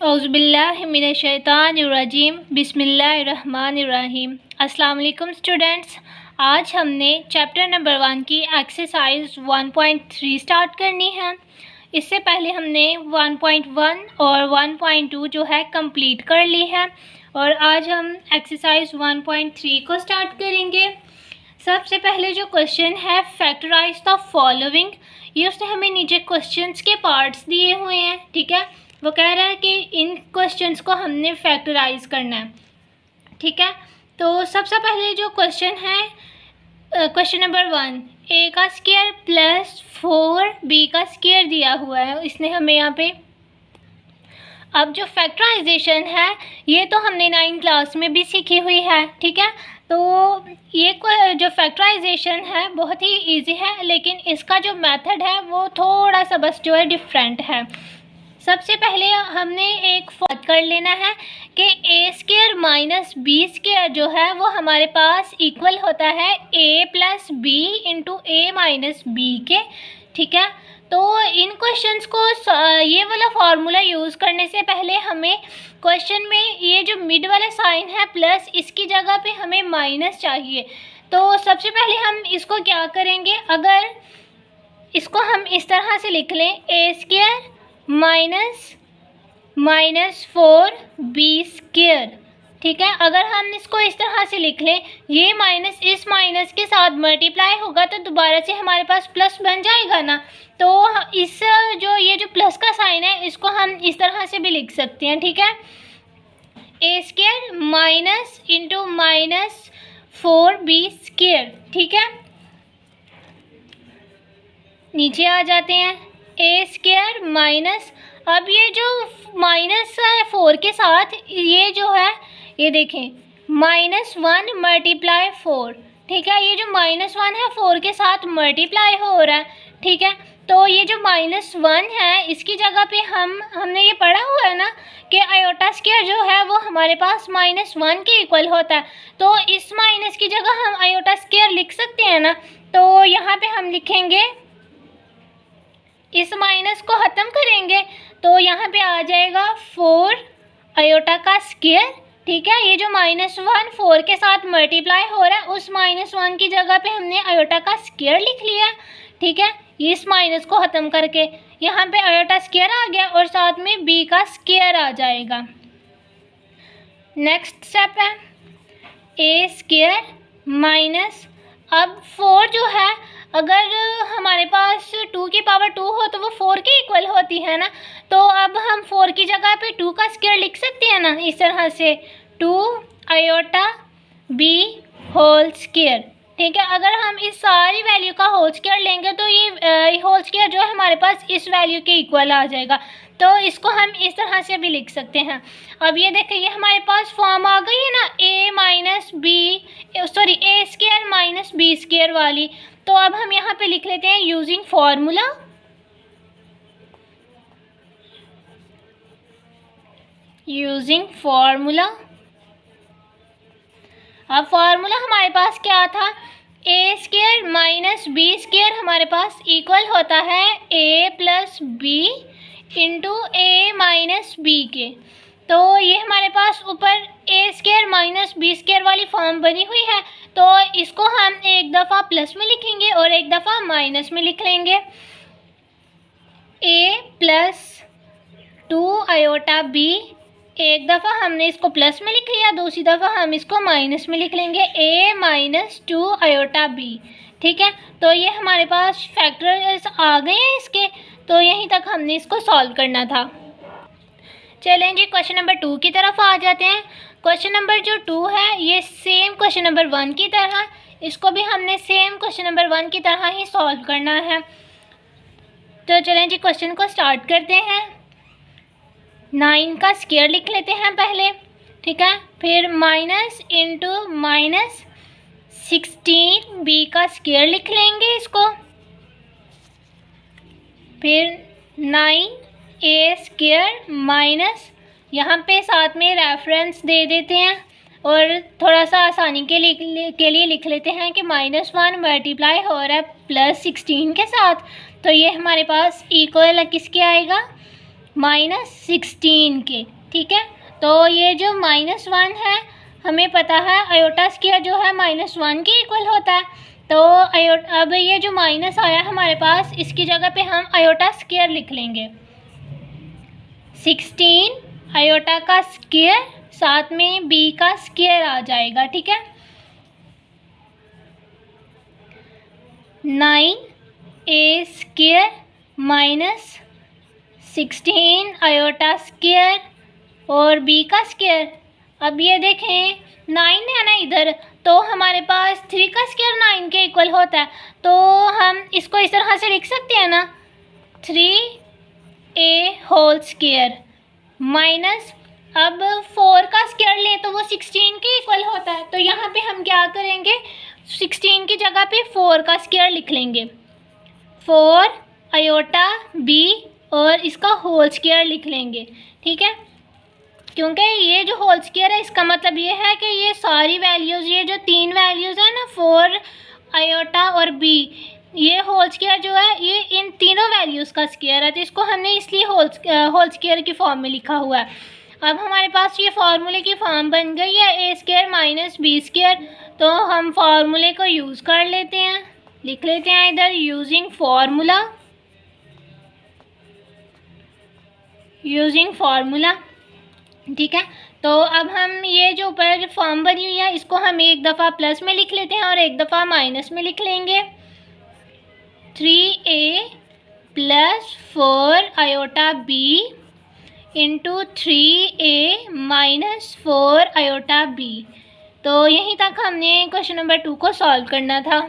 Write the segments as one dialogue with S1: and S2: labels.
S1: औज़ुबिल्लाहिमिनश्शैतानिर्रजीम बिस्मिल्लाहिर्रहमानिर्रहीम। अस्सलाम वालेकुम स्टूडेंट्स। आज हमने चैप्टर नंबर 1 की एक्सरसाइज 1.3 स्टार्ट करनी है। इससे पहले हमने 1.1 और 1.2 जो है कंप्लीट कर ली है और आज हम एक्सरसाइज 1.3 को स्टार्ट करेंगे। सबसे पहले जो क्वेश्चन है फैक्टराइज द फॉलोइंग, ये उसने हमें नीचे क्वेश्चंस के पार्ट्स दिए हुए हैं। ठीक है, वो कह रहा है कि इन क्वेश्चंस को हमने फैक्टराइज करना है। ठीक है, तो सबसे पहले जो क्वेश्चन है क्वेश्चन नंबर 1, ए का स्क्वायर प्लस 4b का स्क्वायर दिया हुआ है इसने हमें यहाँ पे। अब जो फैक्टराइजेशन है ये तो हमने 9 क्लास में भी सीखी हुई है। ठीक है, तो ये जो फैक्टराइजेशन है बहुत ही इजी है, लेकिन इसका जो मेथड है वो थोड़ा सा बस जो है डिफरेंट है। सबसे पहले हमने एक फॉर्म कर लेना है कि ए स्क्वायर माइनस बी स्क्वायर जो है वो हमारे पास इक्वल होता है ए प्लस बी इंटू ए माइनस बी के। ठीक है, तो इन क्वेश्चंस को ये वाला फार्मूला यूज़ करने से पहले हमें क्वेश्चन में ये जो मिड वाला साइन है प्लस, इसकी जगह पे हमें माइनस चाहिए। तो सबसे पहले हम इसको क्या करेंगे, अगर इसको हम इस तरह से लिख लें ए स्क्वायर माइनस 4b स्क्वायर। ठीक है, अगर हम इसको इस तरह से लिख लें, ये माइनस इस माइनस के साथ मल्टीप्लाई होगा तो दोबारा से हमारे पास प्लस बन जाएगा ना। तो इस जो प्लस का साइन है इसको हम इस तरह से भी लिख सकते हैं। ठीक है, a square minus into minus 4b square. ठीक है, नीचे आ जाते हैं ए स्क्वायर माइनस, अब ये जो माइनस है 4 के साथ ये जो है ये देखें -1 मल्टीप्लाई 4। ठीक है, ये जो -1 है 4 के साथ मल्टीप्लाई हो रहा है। ठीक है, तो ये जो -1 है इसकी जगह पे हमने ये पढ़ा हुआ है ना कि आयोटा स्क्वायर जो है वो हमारे पास -1 के इक्वल होता है। तो इस माइनस की जगह हम आयोटा स्क्वायर लिख सकते हैं ना। तो यहाँ पे हम लिखेंगे, इस माइनस को ख़त्म करेंगे तो यहाँ पे आ जाएगा 4 आयोटा का स्क्वायर। ठीक है, ये जो -1 4 के साथ मल्टीप्लाई हो रहा है उस -1 की जगह पे हमने आयोटा का स्क्वायर लिख लिया। ठीक है, इस माइनस को ख़त्म करके यहाँ पे आयोटा स्क्वायर आ गया और साथ में b का स्क्वायर आ जाएगा। नेक्स्ट स्टेप है ए स्क्वायर माइनस, अब 4 जो है अगर हमारे पास 2 की पावर 2 हो तो वो 4 के इक्वल होती है ना। तो अब हम 4 की जगह पे 2 का स्क्वायर लिख सकते हैं ना, इस तरह से 2 आयोटा b होल स्क्वायर। ठीक है, अगर हम इस सारी वैल्यू का होल स्क्वायर लेंगे तो ये होल स्क्वायर जो है हमारे पास इस वैल्यू के इक्वल आ जाएगा। तो इसको हम इस तरह से भी लिख सकते हैं। अब ये देखिए ये हमारे पास फॉर्म आ गई है ना ए स्क्वायर माइनस बी स्क्वायर वाली। तो अब हम यहाँ पे लिख लेते हैं यूजिंग फार्मूला। अब फार्मूला हमारे पास क्या था, ए स्क्वायर माइनस बी स्क्वायर हमारे पास इक्वल होता है ए प्लस बी इंटू ए माइनस बी के। तो ये हमारे पास ऊपर ए स्क्वायर माइनस बी स्क्वायर वाली फॉर्म बनी हुई है, तो इसको हम एक दफ़ा प्लस में लिखेंगे और एक दफ़ा माइनस में लिख लेंगे। ए प्लस 2 आयोटा बी, एक दफ़ा हमने इसको प्लस में लिख लिया, दूसरी दफ़ा हम इसको माइनस में लिख लेंगे ए माइनस 2 आयोटा बी। ठीक है, तो ये हमारे पास फैक्टर्स आ गए हैं इसके, तो यहीं तक हमने इसको सॉल्व करना था। चलें जी क्वेश्चन नंबर 2 की तरफ आ जाते हैं। क्वेश्चन नंबर जो 2 है ये सेम क्वेश्चन नंबर 1 की तरह, इसको भी हमने सेम क्वेश्चन नंबर 1 की तरह ही सॉल्व करना है। तो चलें जी क्वेश्चन को स्टार्ट करते हैं। 9 का स्क्वायर लिख लेते हैं पहले। ठीक है, फिर माइनस इंटू माइनस 16b का स्क्वायर लिख लेंगे इसको, फिर 9 ए स्क्वायर माइनस, यहाँ पे साथ में रेफरेंस दे देते हैं और थोड़ा सा आसानी के लिए लिख लेते हैं कि -1 मल्टीप्लाई हो रहा है +16 के साथ। तो ये हमारे पास इक्वल किसके आएगा, -16 के। ठीक है, तो ये जो -1 है हमें पता है आयोटा स्क्वायर जो है -1 के इक्वल होता है। तो अब ये जो माइनस आया हमारे पास, इसकी जगह पे हम आयोटा स्क्वायर लिख लेंगे। 16 आयोटा का स्क्वायर, साथ में b का स्क्वायर आ जाएगा। ठीक है, 9a square minus 16 iota square और b का स्क्वायर। अब ये देखें 9 है ना इधर, तो हमारे पास 3 का स्क्वायर 9 के इक्वल होता है, तो हम इसको इस तरह से लिख सकते हैं ना, 3a होल स्क्वायर माइनस, अब 4 का स्क्वायर लें तो वो 16 के इक्वल होता है, तो यहाँ पे हम क्या करेंगे, 16 की जगह पे 4 का स्क्वायर लिख लेंगे। 4 आयोटा b और इसका होल स्क्वायर लिख लेंगे। ठीक है, क्योंकि ये जो होल स्क्वायर है इसका मतलब ये है कि ये सारी वैल्यूज़, ये जो 3 वैल्यूज़ हैं ना, 4 आयोटा और b, ये होल स्क्वायर जो है ये इन तीनों वैल्यूज़ का स्क्वायर है, तो इसको हमने इसलिए होल स्क्वायर की फॉर्म में लिखा हुआ है। अब हमारे पास ये फार्मूले की फॉर्म बन गई है, a square minus b square, तो हम फार्मूले को यूज़ कर लेते हैं, लिख लेते हैं इधर यूजिंग फार्मूला। ठीक है, तो अब हम ये जो ऊपर फॉर्म बनी हुई है इसको हम एक दफ़ा प्लस में लिख लेते हैं और एक दफ़ा माइनस में लिख लेंगे। 3a plus 4 iota b into 3a minus 4 iota b। तो यहीं तक हमने क्वेश्चन नंबर 2 को सॉल्व करना था।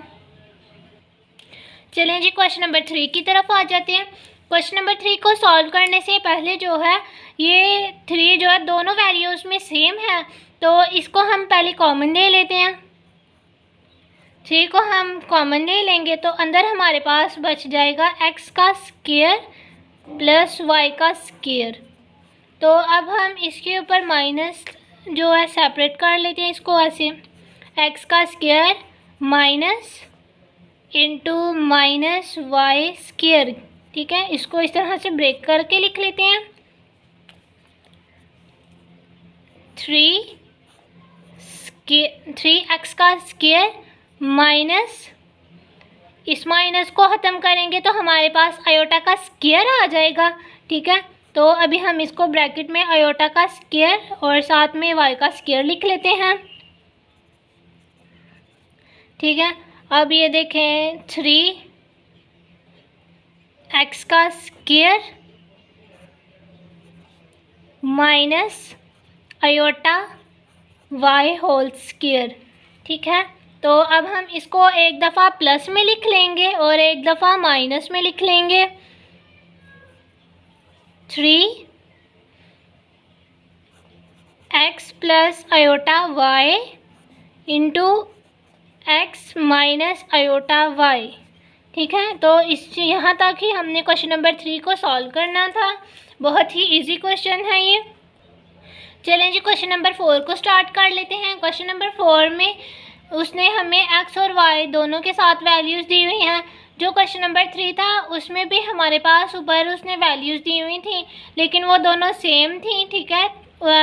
S1: चलें जी क्वेश्चन नंबर 3 की तरफ आ जाते हैं। क्वेश्चन नंबर 3 को सॉल्व करने से पहले जो है ये 3 जो है दोनों वैल्यूज़ में सेम है, तो इसको हम पहले कॉमन ले लेते हैं। 3 को हम कॉमन ले लेंगे तो अंदर हमारे पास बच जाएगा x का स्क्वायर प्लस y का स्क्वायर। तो अब हम इसके ऊपर माइनस जो है सेपरेट कर लेते हैं इसको ऐसे, x का square minus into minus Y square. ठीक है, इसको इस तरह से ब्रेक करके लिख लेते हैं। 3x का स्क्वायर माइनस, इस माइनस को ख़त्म करेंगे तो हमारे पास आयोटा का स्क्वायर आ जाएगा। ठीक है, तो अभी हम इसको ब्रैकेट में आयोटा का स्क्वायर और साथ में y का स्क्वायर लिख लेते हैं। ठीक है, अब ये देखें 3x का square minus iota y whole square. ठीक है, तो अब हम इसको एक दफ़ा प्लस में लिख लेंगे और एक दफ़ा माइनस में लिख लेंगे। 3x plus iota y into x minus iota y। ठीक है, तो इस यहाँ तक ही हमने क्वेश्चन नंबर 3 को सॉल्व करना था। बहुत ही इजी क्वेश्चन है ये। चलें जी क्वेश्चन नंबर 4 को स्टार्ट कर लेते हैं। क्वेश्चन नंबर 4 में उसने हमें x और y दोनों के साथ वैल्यूज़ दी हुई हैं। जो क्वेश्चन नंबर 3 था उसमें भी हमारे पास ऊपर उसने वैल्यूज़ दी हुई थी, लेकिन वो दोनों सेम थी। ठीक है,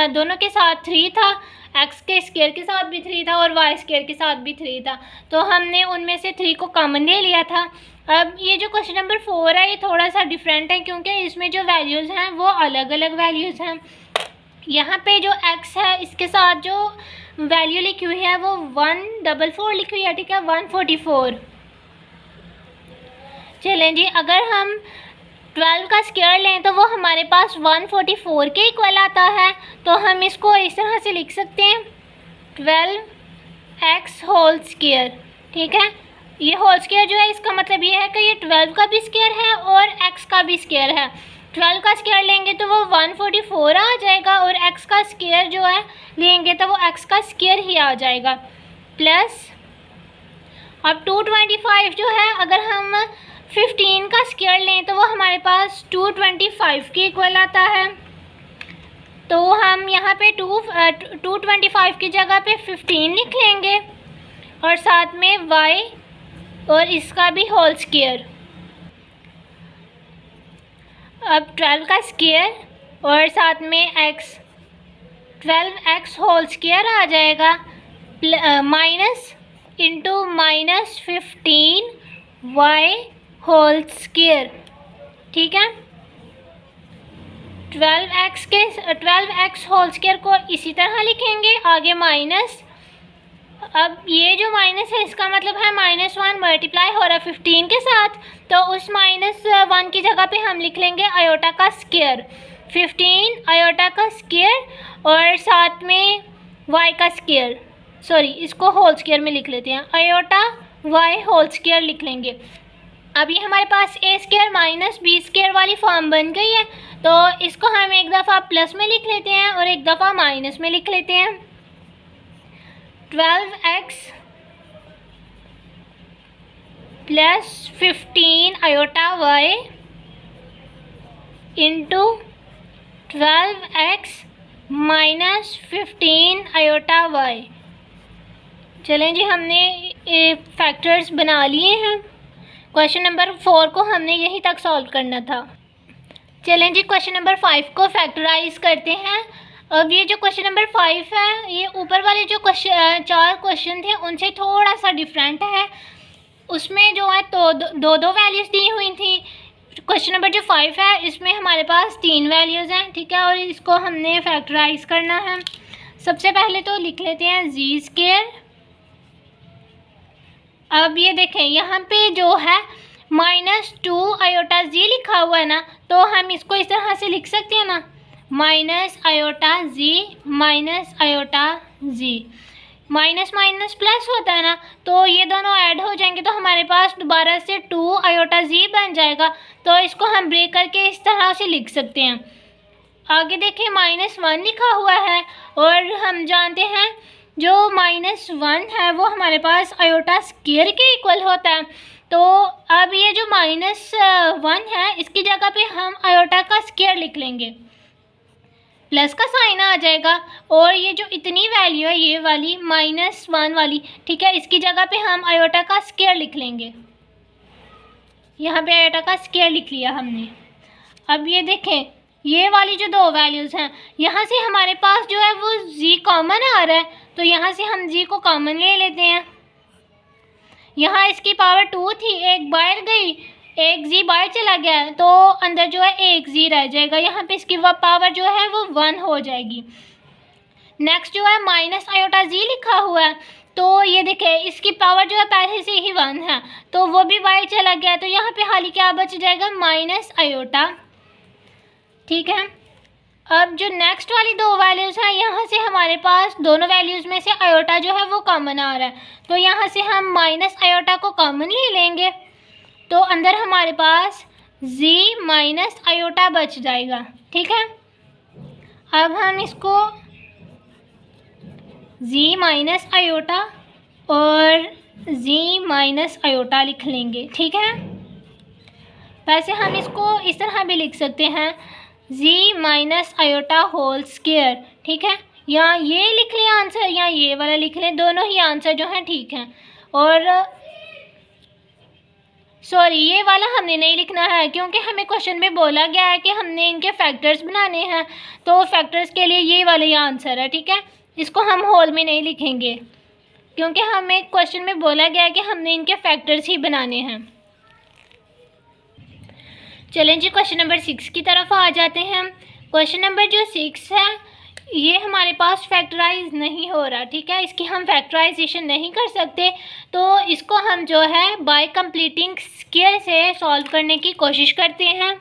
S1: दोनों के साथ 3 था, x के स्क्वायर के साथ भी 3 था और y स्क्वायर के साथ भी 3 था, तो हमने उनमें से 3 को कॉमन ले लिया था। अब ये जो क्वेश्चन नंबर 4 है ये थोड़ा सा डिफरेंट है, क्योंकि इसमें जो वैल्यूज़ हैं वो अलग अलग वैल्यूज़ हैं। यहाँ पे जो x है इसके साथ जो वैल्यू लिखी हुई है वो 144 लिखी हुई है। ठीक है, 144। चलें जी, अगर हम 12 का स्क्वायर लें तो वो हमारे पास 144 के इक्वल आता है, तो हम इसको इस तरह से लिख सकते हैं 12x होल स्क्वायर। ठीक है, ये होल स्क्वायर जो है इसका मतलब ये है कि ये 12 का भी स्क्वायर है और x का भी स्क्वायर है। 12 का स्क्वायर लेंगे तो वो 144 आ जाएगा और x का स्क्वायर जो है लेंगे तो वो x का स्क्वायर ही आ जाएगा। प्लस अब 225 जो है अगर हम 15 का स्क्वायर लें तो वो हमारे पास 225 के इक्वल आता है, तो हम यहाँ पे 225 की जगह पे 15 लिख लेंगे और साथ में y और इसका भी होल स्क्वायर। अब 12 का स्क्वायर और साथ में x, 12x होल स्क्वायर आ जाएगा minus into minus 15y whole square. ठीक है, 12x होल स्क्वायर को इसी तरह लिखेंगे, आगे माइनस। अब ये जो माइनस है इसका मतलब है -1 मल्टीप्लाई हो रहा है 15 के साथ, तो उस -1 की जगह पे हम लिख लेंगे आयोटा का स्क्वायर, 15 आयोटा का स्क्वायर और साथ में y का स्क्वायर, सॉरी इसको होल स्क्वायर में लिख लेते हैं, आयोटा y होल स्क्वायर लिख लेंगे। अब ये हमारे पास a square minus b square वाली फॉर्म बन गई है, तो इसको हम एक दफ़ा प्लस में लिख लेते हैं और एक दफ़ा माइनस में लिख लेते हैं। 12x plus 15 iota y into 12x minus 15 iota y। चलें जी, हमने फैक्टर्स बना लिए हैं। क्वेश्चन नंबर 4 को हमने यहीं तक सॉल्व करना था। चलें जी, क्वेश्चन नंबर 5 को फैक्टराइज करते हैं। अब ये जो क्वेश्चन नंबर 5 है, ये ऊपर वाले जो 4 क्वेश्चन थे उनसे थोड़ा सा डिफरेंट है। उसमें जो है तो दो वैल्यूज़ दी हुई थी। क्वेश्चन नंबर जो 5 है इसमें हमारे पास 3 वैल्यूज़ हैं, ठीक है, और इसको हमने फैक्टराइज करना है। सबसे पहले तो लिख लेते हैं जी स्क्वायर। अब ये देखें यहाँ पे जो है -2 आयोटा जी लिखा हुआ है ना, तो हम इसको इस तरह से लिख सकते हैं ना, माइनस आयोटा जी माइनस आयोटा जी, माइनस माइनस प्लस होता है ना, तो ये दोनों ऐड हो जाएंगे तो हमारे पास दोबारा से 2 आयोटा जी बन जाएगा। तो इसको हम ब्रेक करके इस तरह से लिख सकते हैं। आगे देखें -1 लिखा हुआ है और हम जानते हैं जो -1 है वो हमारे पास आयोटा स्क्वायर के इक्वल होता है। तो अब ये जो -1 है इसकी जगह पे हम आयोटा का स्क्वायर लिख लेंगे, प्लस का साइन आ जाएगा, और ये जो इतनी वैल्यू है ये वाली -1 वाली, ठीक है, इसकी जगह पे हम आयोटा का स्क्वायर लिख लेंगे। यहाँ पे आयोटा का स्क्वायर लिख लिया हमने। अब ये देखें ये वाली जो 2 वैल्यूज़ हैं, यहाँ से हमारे पास जो है वो जी कॉमन आ रहा है, तो यहाँ से हम जी को कॉमन ले लेते हैं। यहाँ इसकी पावर 2 थी, एक बाहर गई, एक जी बाहर चला गया, तो अंदर जो है एक जी रह जाएगा। यहाँ पे इसकी पावर जो है वो 1 हो जाएगी। नेक्स्ट जो है माइनस आयोटा जी लिखा हुआ है, तो ये देखें इसकी पावर जो है पहले से ही 1 है, तो वो भी बाहर चला गया, तो यहाँ पे खाली क्या बच जाएगा, माइनस आयोटा। ठीक है, अब जो नेक्स्ट वाली 2 वैल्यूज़ हैं, यहाँ से हमारे पास दोनों वैल्यूज़ में से आयोटा जो है वो कॉमन आ रहा है, तो यहाँ से हम माइनस आयोटा को कॉमन ले लेंगे, तो अंदर हमारे पास जी माइनस आयोटा बच जाएगा। ठीक है, अब हम इसको जी माइनस आयोटा और जी माइनस आयोटा लिख लेंगे। ठीक है, वैसे हम इसको इस तरह भी लिख सकते हैं, जी माइनस आयोटा होल स्क्वायर। ठीक है, या ये लिख लें आंसर या ये वाला लिख लें, दोनों ही आंसर जो हैं ठीक हैं। और सॉरी, ये वाला हमने नहीं लिखना है क्योंकि हमें क्वेश्चन में बोला गया है कि हमने इनके फैक्टर्स बनाने हैं, तो फैक्टर्स के लिए ये वाला ही आंसर है। ठीक है, इसको हम होल में नहीं लिखेंगे क्योंकि हमें क्वेश्चन में बोला गया है कि हमने इनके फैक्टर्स ही बनाने हैं। चलें जी, क्वेश्चन नंबर 6 की तरफ आ जाते हैं। क्वेश्चन नंबर जो 6 है ये हमारे पास फैक्टराइज नहीं हो रहा। ठीक है, इसकी हम फैक्टराइजेशन नहीं कर सकते, तो इसको हम जो है बाय कंप्लीटिंग स्क्वायर से सॉल्व करने की कोशिश करते हैं।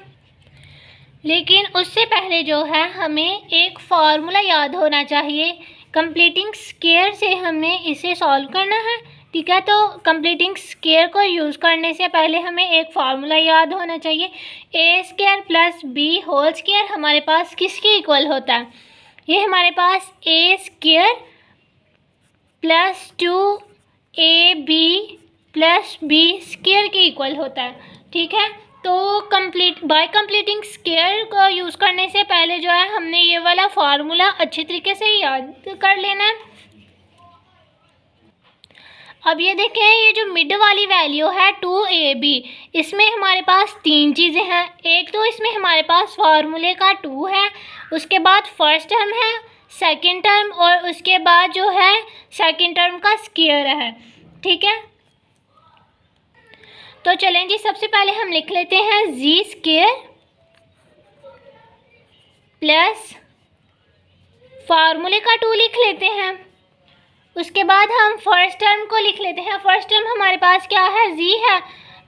S1: लेकिन उससे पहले जो है हमें एक फार्मूला याद होना चाहिए। कंप्लीटिंग स्क्वायर से हमें इसे सॉल्व करना है। ठीक है, तो कंप्लीटिंग स्क्वायर को यूज़ करने से पहले हमें एक फार्मूला याद होना चाहिए। A square plus b whole square हमारे पास किसके इक्वल होता है, ये हमारे पास a square plus 2ab plus b square के इक्वल होता है। ठीक है, तो बाय कंप्लीटिंग स्क्वायर को यूज़ करने से पहले जो है हमने ये वाला फार्मूला अच्छे तरीके से याद कर लेना है। अब ये देखें, ये जो मिड वाली वैल्यू है 2ab, इसमें हमारे पास तीन चीज़ें हैं। एक तो इसमें हमारे पास फार्मूले का 2 है, उसके बाद फर्स्ट टर्म है, सेकंड टर्म, और उसके बाद जो है सेकंड टर्म का स्क्वायर है। ठीक है, तो चलें जी, सबसे पहले हम लिख लेते हैं जी स्क्वायर प्लस फार्मूले का 2 लिख लेते हैं। उसके बाद हम फर्स्ट टर्म को लिख लेते हैं। फर्स्ट टर्म हमारे पास क्या है, जी है,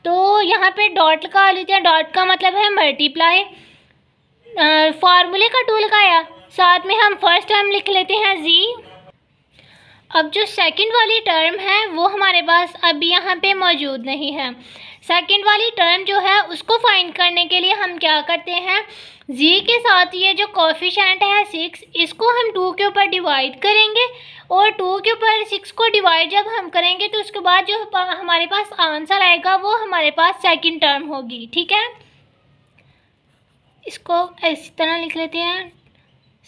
S1: तो यहाँ पे डॉट लगा लेते हैं। डॉट का मतलब है मल्टीप्लाई, फार्मूले का 2 लगाया, साथ में हम फर्स्ट टर्म लिख लेते हैं जी। अब जो सेकंड वाली टर्म है वो हमारे पास अभी यहाँ पे मौजूद नहीं है। सेकंड वाली टर्म जो है उसको फाइंड करने के लिए हम क्या करते हैं, जी के साथ ये जो कोफिशिएंट है 6, इसको हम 2 के ऊपर डिवाइड करेंगे, और 2 के ऊपर 6 को डिवाइड जब हम करेंगे तो उसके बाद जो हमारे पास आंसर आएगा वो हमारे पास सेकंड टर्म होगी। ठीक है, इसको इस तरह लिख लेते हैं,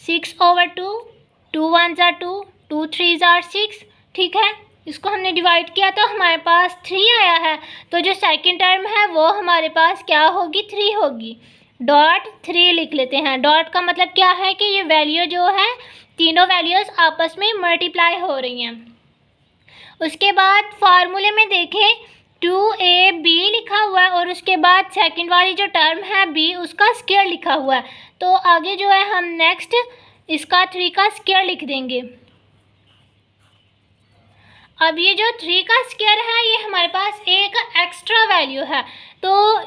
S1: 6/2, 2 1s are 2, 2 3s are 6। ठीक है, इसको हमने डिवाइड किया तो हमारे पास 3 आया है, तो जो सेकंड टर्म है वो हमारे पास क्या होगी, 3 होगी। डॉट 3 लिख लेते हैं। डॉट का मतलब क्या है कि ये वैल्यू जो है, तीनों वैल्यूज़ आपस में मल्टीप्लाई हो रही हैं। उसके बाद फार्मूले में देखें 2ab लिखा हुआ है, और उसके बाद सेकंड वाली जो टर्म है b, उसका स्क्वायर लिखा हुआ है। तो आगे जो है हम नेक्स्ट इसका 3 का स्क्वायर लिख देंगे। अब ये जो 3 का स्क्वायर है ये हमारे पास एक एक्स्ट्रा वैल्यू है, तो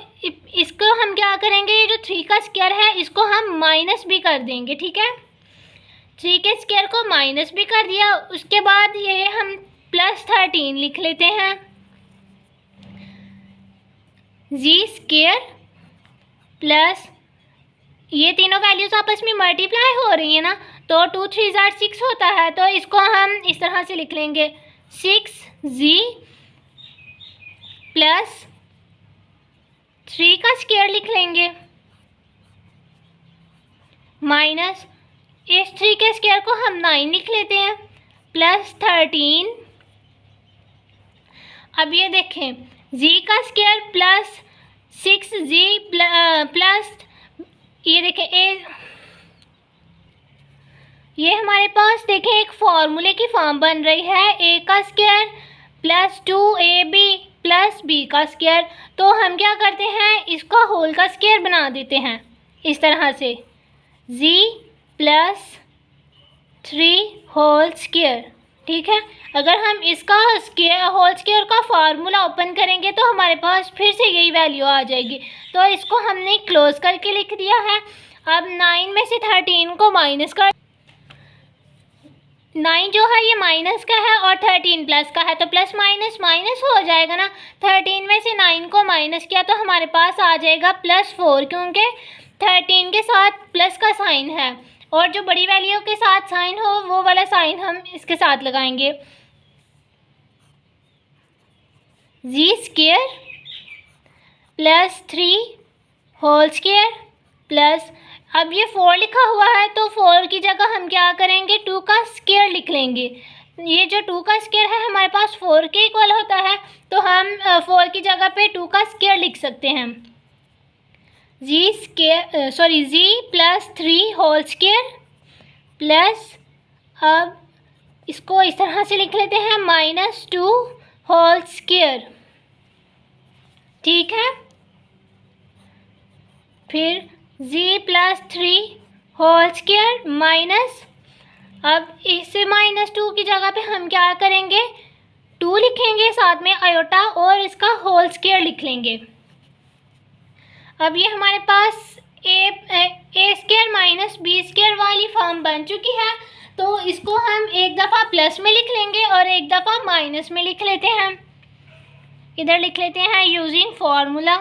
S1: इसको हम क्या करेंगे, ये जो 3 का स्क्वायर है इसको हम माइनस भी कर देंगे। ठीक है, 3 के स्क्वायर को माइनस भी कर दिया। उसके बाद ये हम +13 लिख लेते हैं। जी स्क्वायर प्लस, ये तीनों वैल्यूज़ आपस में मल्टीप्लाई हो रही है ना, तो 2 3s are 6 होता है, तो इसको हम इस तरह से लिख लेंगे, 6g प्लस 3 का स्क्वायर लिख लेंगे, माइनस इस 3 के स्क्वायर को हम 9 लिख लेते हैं, +13। अब ये देखें, g का स्क्वायर प्लस 6g प्लस, ये देखें ये हमारे पास देखें एक फॉर्मूले की फॉर्म बन रही है, a का square plus 2ab plus b का स्क्वायर। तो हम क्या करते हैं, इसका होल का स्क्वायर बना देते हैं इस तरह से, g प्लस 3 होल स्क्वायर। ठीक है, अगर हम इसका होल स्क्वायर का फार्मूला ओपन करेंगे तो हमारे पास फिर से यही वैल्यू आ जाएगी, तो इसको हमने क्लोज करके लिख दिया है। अब 9 में से 13 को माइनस कर, 9 जो है ये माइनस का है और 13 प्लस का है, तो प्लस माइनस माइनस हो जाएगा ना। 13 में से 9 को माइनस किया तो हमारे पास आ जाएगा +4, क्योंकि 13 के साथ प्लस का साइन है, और जो बड़ी वैल्यू के साथ साइन हो वो वाला साइन हम इसके साथ लगाएंगे। G square plus 3 whole square plus, अब ये 4 लिखा हुआ है तो 4 की जगह हम क्या करेंगे, 2 का स्क्वायर लिख लेंगे। ये जो 2 का स्क्वायर है हमारे पास 4 के इक्वल होता है, तो हम 4 की जगह पे 2 का स्क्वायर लिख सकते हैं। जी प्लस 3 होल स्क्वायर प्लस, अब इसको इस तरह से लिख लेते हैं, -2 होल स्क्वायर। ठीक है, फिर g plus 3 whole square minus, अब इस -2 की जगह पे हम क्या करेंगे, 2 लिखेंगे, साथ में आयोटा और इसका होल स्क्वायर लिख लेंगे। अब ये हमारे पास a square minus b square वाली फॉर्म बन चुकी है, तो इसको हम एक दफ़ा प्लस में लिख लेंगे और एक दफ़ा माइनस में लिख लेते हैं। इधर लिख लेते हैं using formula,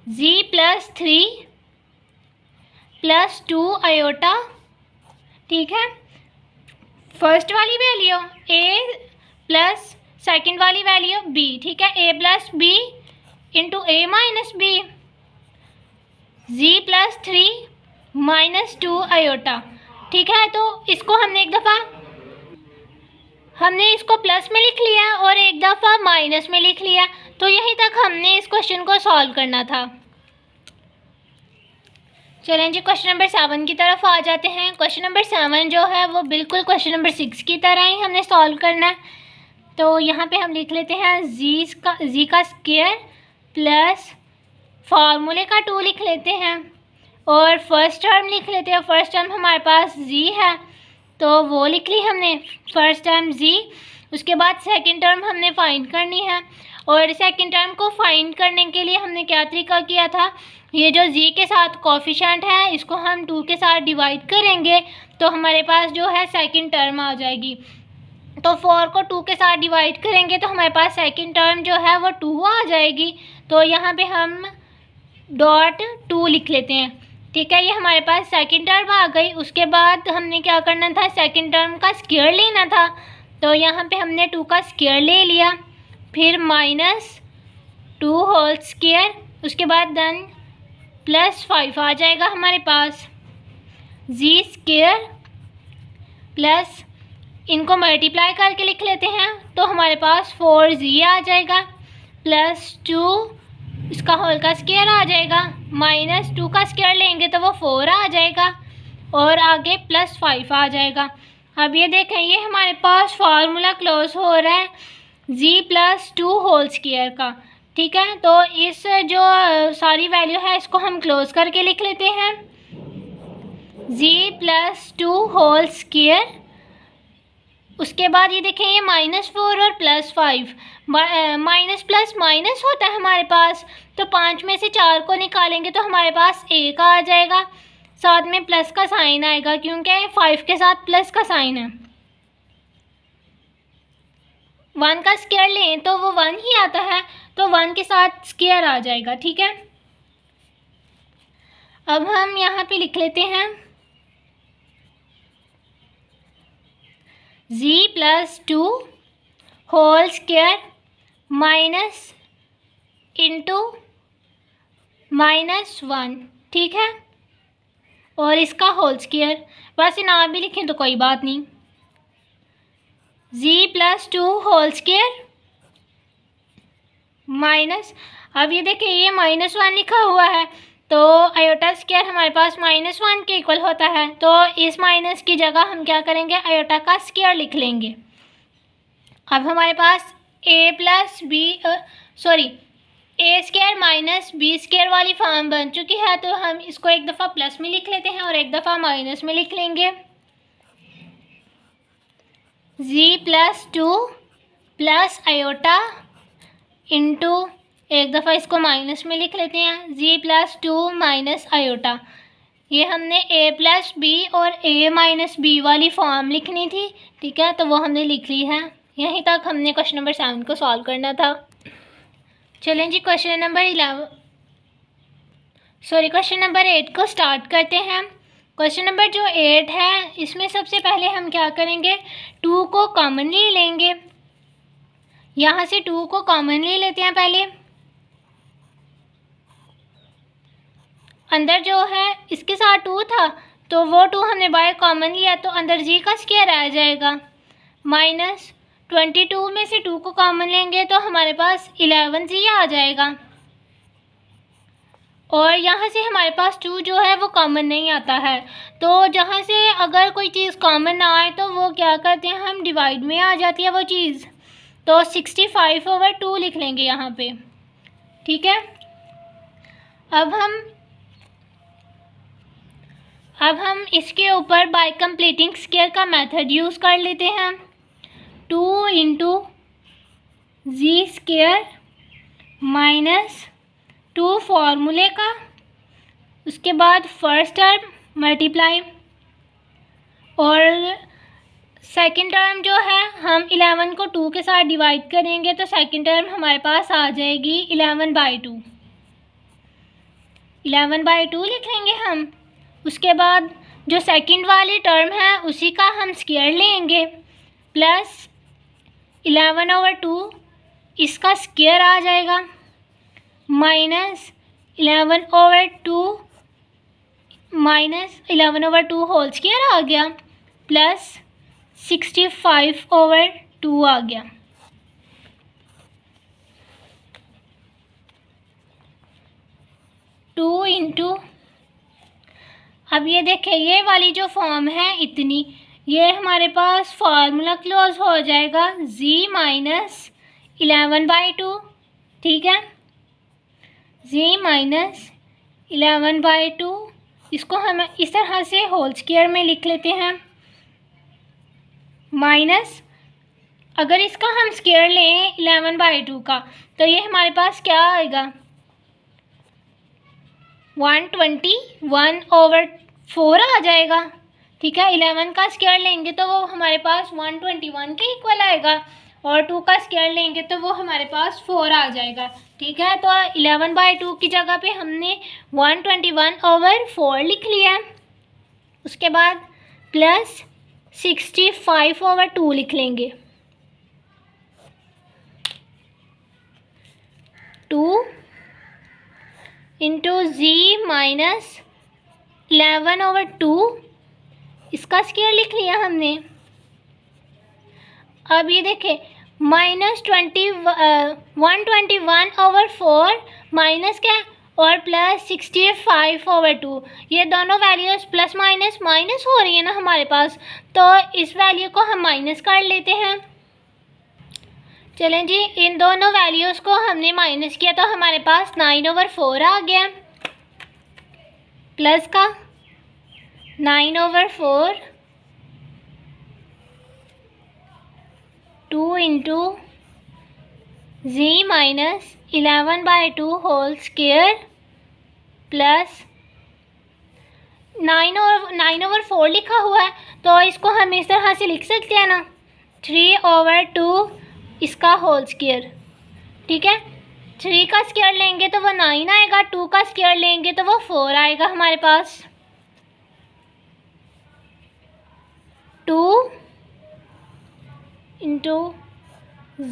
S1: G plus 3 plus 2 iota. ठीक है, फर्स्ट वाली वैल्यू a प्लस सेकेंड वाली वैल्यू b। ठीक है, a plus b into a minus b, G plus 3 -2 iota. ठीक है, तो इसको हमने इसको प्लस में लिख लिया और एक दफ़ा माइनस में लिख लिया। तो यहीं तक हमने इस क्वेश्चन को सॉल्व करना था। चलें जी, क्वेश्चन नंबर 7 की तरफ आ जाते हैं। क्वेश्चन नंबर 7 जो है वो बिल्कुल क्वेश्चन नंबर 6 की तरह ही हमने सॉल्व करना है। तो यहाँ पे हम लिख लेते हैं जी का स्क्वायर प्लस फार्मूले का 2 लिख लेते हैं और फर्स्ट टर्म लिख लेते हैं। फर्स्ट टर्म हमारे पास जी है तो वो लिख ली हमने, फर्स्ट टर्म जी। उसके बाद सेकंड टर्म हमने फाइंड करनी है और सेकंड टर्म को फाइंड करने के लिए हमने क्या तरीका किया था, ये जो जी के साथ कोफिशिएंट है इसको हम 2 के साथ डिवाइड करेंगे तो हमारे पास जो है सेकंड टर्म आ जाएगी। तो 4 को 2 के साथ डिवाइड करेंगे तो हमारे पास सेकंड टर्म जो है वो 2 आ जाएगी। तो यहाँ पे हम डॉट 2 लिख लेते हैं। ठीक है, ये हमारे पास सेकंड टर्म आ गई। उसके बाद हमने क्या करना था, सेकंड टर्म का स्क्वायर लेना था। तो यहाँ पे हमने 2 का स्क्वायर ले लिया, फिर -2 होल स्क्वायर, उसके बाद देन +5 आ जाएगा हमारे पास। जी स्क्वायर प्लस इनको मल्टीप्लाई करके लिख लेते हैं तो हमारे पास 4g आ जाएगा, +2 इसका होल का स्क्वायर आ जाएगा, -2 का स्क्वायर लेंगे तो वो 4 आ जाएगा और आगे +5 आ जाएगा। अब ये देखें, ये हमारे पास फार्मूला क्लोज हो रहा है g+2 होल स्क्वायर का। ठीक है, तो इस जो सारी वैल्यू है इसको हम क्लोज करके लिख लेते हैं, g+2 होल स्क्वायर। उसके बाद ये देखें, ये -4 और +5, माइनस प्लस माइनस होता है हमारे पास, तो 5 में से 4 को निकालेंगे तो हमारे पास 1 आ जाएगा, साथ में प्लस का साइन आएगा क्योंकि 5 के साथ प्लस का साइन है। 1 का स्क्वायर लें तो वो 1 ही आता है, तो 1 के साथ स्क्वायर आ जाएगा। ठीक है, अब हम यहाँ पे लिख लेते हैं g+2 whole square minus into -1। ठीक है, और इसका होल स्क्वायर, वैसे ना भी लिखें तो कोई बात नहीं, g+2 होल स्क्वायर माइनस, अब ये देखिए ये -1 लिखा हुआ है तो आयोटा स्क्वायर हमारे पास -1 के इक्वल होता है, तो इस माइनस की जगह हम क्या करेंगे, आयोटा का स्क्वायर लिख लेंगे। अब हमारे पास a square minus B square वाली फॉर्म बन चुकी है, तो हम इसको एक दफ़ा प्लस में लिख लेते हैं और एक दफ़ा माइनस में लिख लेंगे। g+2 प्लस आयोटा इंटू, एक दफ़ा इसको माइनस में लिख लेते हैं, g+2 माइनस आयोटा। ये हमने a+b और a-b वाली फॉर्म लिखनी थी। ठीक है, तो वो हमने लिख ली है। यहीं तक हमने क्वेश्चन नंबर 7 को सॉल्व करना था। चलें जी, क्वेश्चन नंबर 8 को स्टार्ट करते हैं। क्वेश्चन नंबर जो 8 है इसमें सबसे पहले हम क्या करेंगे, 2 को कॉमनली लेंगे। यहाँ से 2 को कॉमनली लेते हैं पहले, अंदर जो है इसके साथ 2 था तो वो 2 हमने बाहर कॉमन लिया तो अंदर जी का स्क्वायर आ जाएगा, -22 में से 2 को कॉमन लेंगे तो हमारे पास 11g आ जाएगा। और यहाँ से हमारे पास 2 जो है वो कॉमन नहीं आता है, तो जहाँ से अगर कोई चीज़ कॉमन ना आए तो वो क्या करते हैं, हम डिवाइड में आ जाती है वो चीज़, तो 65/2 लिख लेंगे यहाँ पे। ठीक है, अब हम इसके ऊपर बाय कंप्लीटिंग स्क्वायर का मेथड यूज़ कर लेते हैं। 2 × जी स्क्वायर -2 फार्मूले का, उसके बाद फर्स्ट टर्म मल्टीप्लाई और सेकंड टर्म जो है हम 11 को 2 के साथ डिवाइड करेंगे तो सेकंड टर्म हमारे पास आ जाएगी 11/2। 11/2 लिख लेंगे हम। उसके बाद जो सेकंड वाली टर्म है उसी का हम स्क्वायर लेंगे, प्लस 11/2 इसका स्क्वायर आ जाएगा, -11/2 -11/2 होल स्क्वायर आ गया प्लस 65/2 आ गया। टू इंटू, अब ये देखें ये वाली जो फॉर्म है इतनी, ये हमारे पास फार्मूला क्लोज हो जाएगा z माइनस 11/2, ठीक है। z माइनस 11/2, इसको हम इस तरह से होल स्क्वायर में लिख लेते हैं। माइनस, अगर इसका हम स्क्वायर लें 11/2 का तो ये हमारे पास क्या आएगा, 121/4 आ जाएगा, ठीक है। 11 का स्क्वायर लेंगे तो वो हमारे पास 121 के इक्वल आएगा और 2 का स्क्वायर लेंगे तो वो हमारे पास 4 आ जाएगा, ठीक है। तो 11/2 की जगह पे हमने 121/4 लिख लिया। उसके बाद प्लस 65/2 लिख लेंगे। 2 इंटू z माइनस 11/2, इसका स्क्वायर लिख लिया हमने। अब ये देखें -121/4 माइनस क्या और प्लस 65/2, ये दोनों वैल्यूज़ प्लस माइनस माइनस हो रही है ना हमारे पास, तो इस वैल्यू को हम माइनस कर लेते हैं। चलें जी, इन दोनों वैल्यूज़ को हमने माइनस किया तो हमारे पास 9/4 आ गया, प्लस का 9/4, 2 into z minus 11/2 whole square plus 9/4 लिखा हुआ है तो इसको हम इस तरह से लिख सकते हैं ना, 3/2 इसका होल स्क्वायर, ठीक है। 3 का स्क्वायर लेंगे तो वो 9 आएगा, 2 का स्क्वायर लेंगे तो वो 4 आएगा हमारे पास। 2 इंटू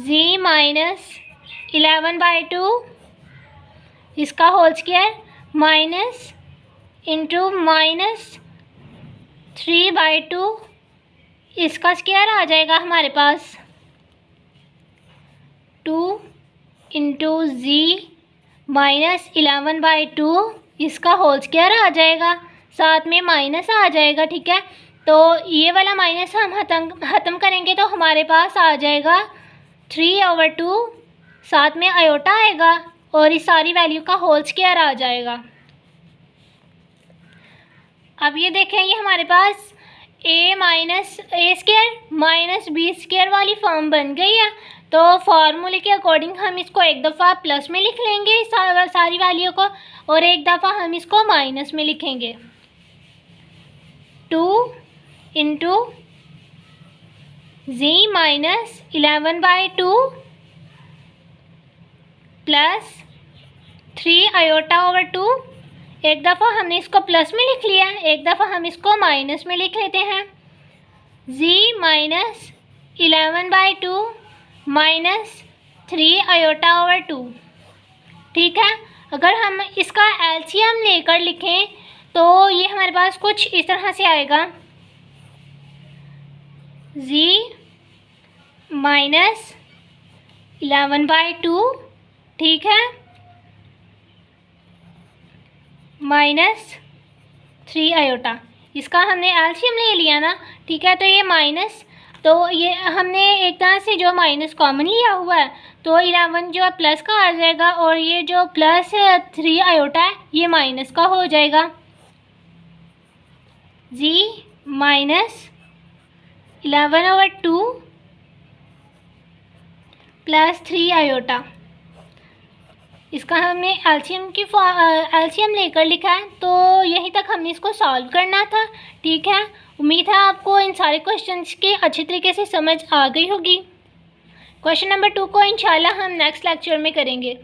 S1: z माइनस 11/2 इसका whole square minus into minus 3/2 इसका स्क्वायर आ जाएगा हमारे पास। 2 इंटू z माइनस 11/2 इसका होल स्क्वायर आ जाएगा, साथ में माइनस आ जाएगा, ठीक है। तो ये वाला माइनस हम ख़त्म करेंगे तो हमारे पास आ जाएगा 3/2, साथ में आयोटा आएगा और इस सारी वैल्यू का होल स्क्वायर आ जाएगा। अब ये देखें ये हमारे पास a minus A square minus B square वाली फॉर्म बन गई है। तो फार्मूले के अकॉर्डिंग हम इसको एक दफ़ा प्लस में लिख लेंगे सारी वैल्यू को और एक दफ़ा हम इसको माइनस में लिखेंगे। 2 इंटू z माइनस 11/2 प्लस 3/2, एक दफ़ा हमने इसको प्लस में लिख लिया, एक दफ़ा हम इसको माइनस में लिख लेते हैं। z माइनस 11/2 माइनस 3/2, ठीक है। अगर हम इसका एलसीएम लेकर लिखें तो ये हमारे पास कुछ इस तरह से आएगा, z माइनस 11/2, ठीक है, माइनस 3/, इसका हमने एलसीएम ले लिया ना, ठीक है। तो ये माइनस, तो ये हमने एक तरह से जो माइनस कॉमन लिया हुआ है तो 11 जो प्लस का आ जाएगा और ये जो प्लस 3/, है ये माइनस का हो जाएगा। z माइनस 11/2 प्लस 3/, इसका हमने एलसीएम लेकर लिखा है। तो यहीं तक हमने इसको सॉल्व करना था, ठीक है। उम्मीद है आपको इन सारे क्वेश्चंस की अच्छी तरीके से समझ आ गई होगी। क्वेश्चन नंबर 2 को इंशाल्लाह हम नेक्स्ट लेक्चर में करेंगे।